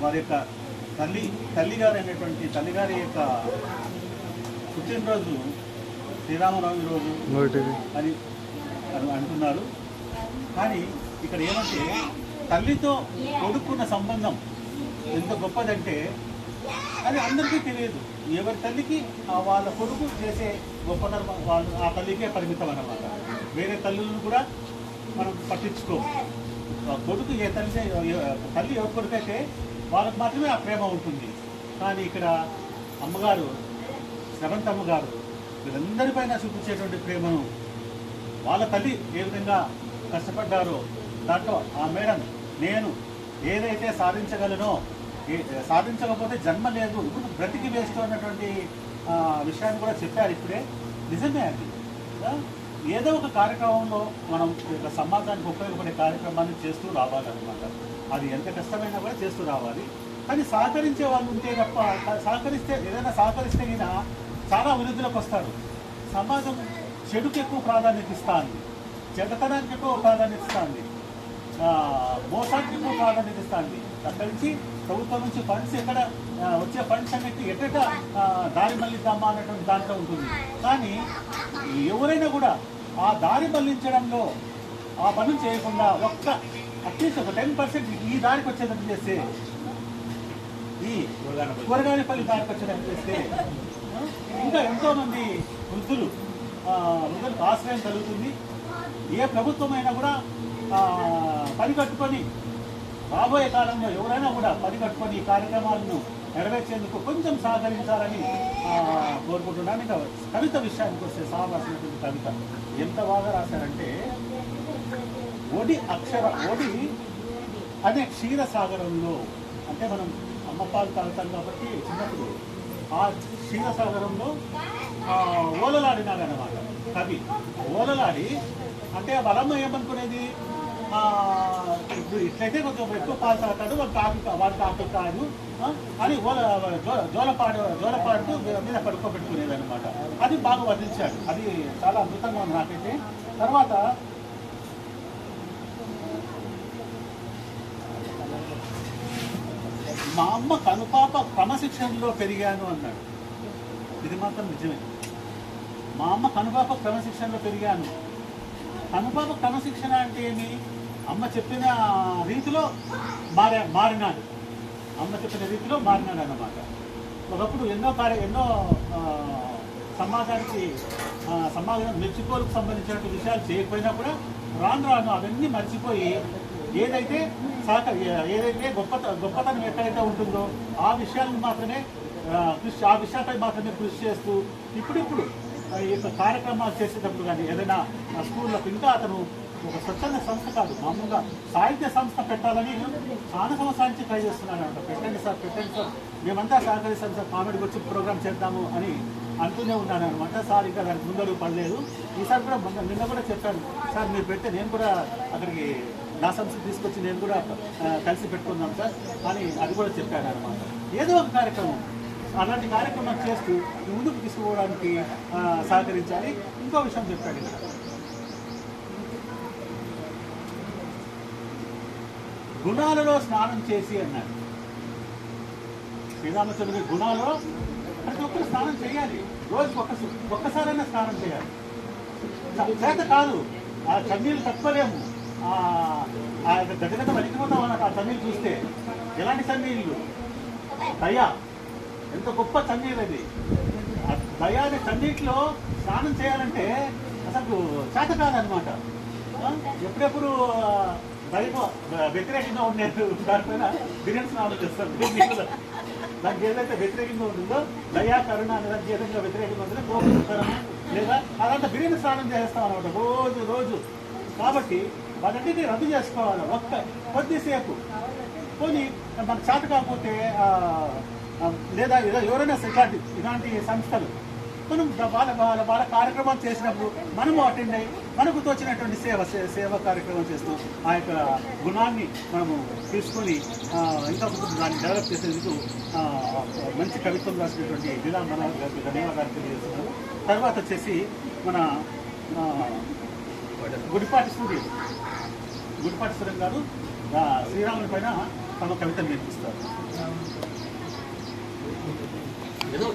వారి యొక్క తల్లిగారి యొక్క పుట్టినరోజు శ్రీరామనవమి రోజు అని అంటున్నారు. కానీ ఇక్కడ ఏమంటే తల్లితో కొడుకున్న సంబంధం ఎంత గొప్పదంటే అది అందరికీ తెలియదు. ఎవరి తల్లికి వాళ్ళ కొడుకు చేసే గొప్పతనం వాళ్ళు ఆ తల్లికే పరిమితం అన్నమాట. వేరే తల్లులను కూడా మనం పట్టించుకోము. కొడుకు ఏ తల్లి ఎవరి కొడుకైతే వాళ్ళకు మాత్రమే ఆ ప్రేమ ఉంటుంది. కానీ ఇక్కడ అమ్మగారు శ్రవంతమ్మ గారు వీళ్ళందరిపైన చూపించేటువంటి ప్రేమను వాళ్ళ తల్లి ఏ విధంగా కష్టపడ్డారో దాంట్లో ఆ మేడం నేను ఏదైతే సాధించగలనో సాధించకపోతే జన్మ లేదు ఇప్పుడు బ్రతికి వేస్తూ అన్నటువంటి విషయాన్ని కూడా చెప్పారు ఇప్పుడే. నిజమే అది. ఏదో ఒక కార్యక్రమంలో మనం సమాజానికి ఉపయోగపడే కార్యక్రమాన్ని చేస్తూ రావాలన్నమాట. అది ఎంత కష్టమైనా కూడా చేస్తూ రావాలి. కానీ సహకరించే వాళ్ళు ఉంటే తప్ప ఏదైనా సహకరిస్తే అయినా చాలా అభివృద్ధిలోకి వస్తారు. సమాజం చెడుకు ఎక్కువ ప్రాధాన్యత ఇస్తుంది, చెడ్డతనానికి ఎక్కువ ప్రాధాన్యత ఇస్తుంది, మోసానికి ఎక్కువ ప్రాధాన్యత ఇస్తుంది. అక్కడి నుంచి ప్రభుత్వం నుంచి ఫండ్స్ ఎక్కడ వచ్చే ఫండ్స్ అన్నిటి ఎక్కడ దారి మళ్ళిద్దామా అనేటువంటి దాంట్లో ఉంటుంది. కానీ ఎవరైనా కూడా ఆ దారి మళ్లించడంలో ఆ పనులు చేయకుండా అట్లీస్ట్ ఒక 10% ఈ దారికి వచ్చేటట్టు చేస్తే, ఈ కూరగాయలపల్లి దారికి వచ్చేటట్టు చేస్తే ఇంకా ఎంతోమంది వృద్ధులకు ఆశ్రయం కలుగుతుంది. ఏ ప్రభుత్వమైనా కూడా పని కట్టుకొని రాబోయే కాలంలో ఎవరైనా కూడా పని కట్టుకొని ఈ కార్యక్రమాలను నెరవేర్చేందుకు కొంచెం సహకరించాలని కోరుకుంటున్నాను. ఇంకా కవిత విషయానికి వస్తే సార్ రాసినటువంటి కవిత ఎంత బాగా రాశారంటే, ఒడి అనే క్షీరసాగరంలో, అంటే మనం అమ్మపాలు తాగుతాం కాబట్టి చిన్నప్పుడు ఆ క్షీరసాగరంలో ఓలలాడినాడనమాట కవి. ఓలలాడి అంటే వాళ్ళమ్మ ఏమనుకునేది, ఇప్పుడు ఇట్లయితే కొంచెం ఎక్కువ పాలు తాగుతాడు వాడికి ఆకలి కాదు అని జోలపాడుతూ మీద పడుకోబెట్టుకునేది అనమాట. అది బాగా వర్ణించాడు. అది చాలా అద్భుతంగా ఉంది నాకైతే. తర్వాత మా అమ్మ కనుపాప క్రమశిక్షణలో పెరిగాను అన్నాడు. ఇది మాత్రం నిజమే. మా అమ్మ కనుపాప క్రమశిక్షణలో పెరిగాను. కనుపాప క్రమశిక్షణ అంటే ఏమి? అమ్మ చెప్పిన రీతిలో మారినాడు. అమ్మ చెప్పిన రీతిలో మారినాడు అన్నమాట. ఒకప్పుడు ఎన్నో సమాజం మెచ్చుకోలకు సంబంధించినటువంటి విషయాలు చేయకపోయినా కూడా రాను అవన్నీ మర్చిపోయి ఏదైతే గొప్పతనం ఎక్కడైతే ఉంటుందో ఆ విషయాలను మాత్రమే విషయాలపై మాత్రమే కృషి చేస్తూ ఇప్పుడు ఈ యొక్క కార్యక్రమాలు చేసేటప్పుడు కానీ ఏదైనా స్కూల్లో ఇంకా అతను ఒక స్వచ్ఛంద సంస్థ కాదు, మామూలుగా సాహిత్య సంస్థ పెట్టాలని చాలా సంవత్సరాల నుంచి ట్రై చేస్తున్నాను అంట. పెట్టండి సార్ మేమంతా సహకరిస్తాం సార్, కామెడీ వచ్చి ప్రోగ్రామ్ చేద్దాము అని అంటూనే ఉన్నాను అనమాట. సార్ ఇంకా దానికి ముందడుగు పడలేదు. ఈసారి కూడా నిన్న కూడా చెప్పాను, సార్ మీరు పెడితే నేను కూడా అక్కడికి నా సంస్థ తీసుకొచ్చి నేను కూడా కలిసి పెట్టుకుందాం సార్ అని అది కూడా చెప్పాను అనమాట. ఏదో ఒక కార్యక్రమం అలాంటి కార్యక్రమం చేస్తూ ముందుకు తీసుకోవడానికి సహకరించాలి. ఇంకో విషయం చెప్పాడు, ఇక్కడ గుణాలలో స్నానం చేసి అన్నాడు. శ్రీరామచంద్రుడి గుణాలలో ప్రతి ఒక్కరు స్నానం చేయాలి. రోజుకి ఒక్కసారైనా స్నానం చేయాలి. చేత కాదు, ఆ చన్నీళ్ళు తట్టుకోలేము. గడ్డ వలికిపోతాం అన్నట్టు ఆ చన్నీళ్ళు చూస్తే. ఎలాంటి చన్నీళ్ళు? దయ, ఎంత గొప్ప చన్నీళ్ళు అది. ఆ దయ అనే చన్నీటిలో స్నానం చేయాలంటే అసలు చేత కాదనమాట. ఎప్పుడెప్పుడు దయకు వ్యతిరేకంగా ఉండే దానిపైన బిర్యానీ స్నానం చేస్తారు. దానికి ఏదైతే వ్యతిరేకంగా ఉంటుందో దయా కరుణ అనే దానికి ఏదైనా వ్యతిరేకంగా ఉంటుందో కోపం లేదా అదంతా బిర్యానీ స్నానం చేస్తాం అనమాట రోజు. కాబట్టి వాటన్నిటిని రద్దు చేసుకోవాలి. కొద్దిసేపు కొని మనకు చేత కాకపోతే లేదా ఎవరైనా ఇలాంటి సంస్థలు మనం వాళ్ళ కార్యక్రమాలు చేసినప్పుడు మనము అటెండ్ అయ్యి మనకు తోచినటువంటి సేవ కార్యక్రమం చేస్తూ ఆ యొక్క గుణాన్ని మనము తీసుకొని ఇంకా దాన్ని డెవలప్ చేసేందుకు మంచి కవిత్వం రాసినటువంటి లీలా మనోహర్ గారికి ధన్యవాదాలు తెలియజేస్తున్నాను. తర్వాత వచ్చేసి మన గుడిపాటి సూర్యం గారు శ్రీరాముని పైన తమ కవిత నేర్పిస్తారు. ఏదో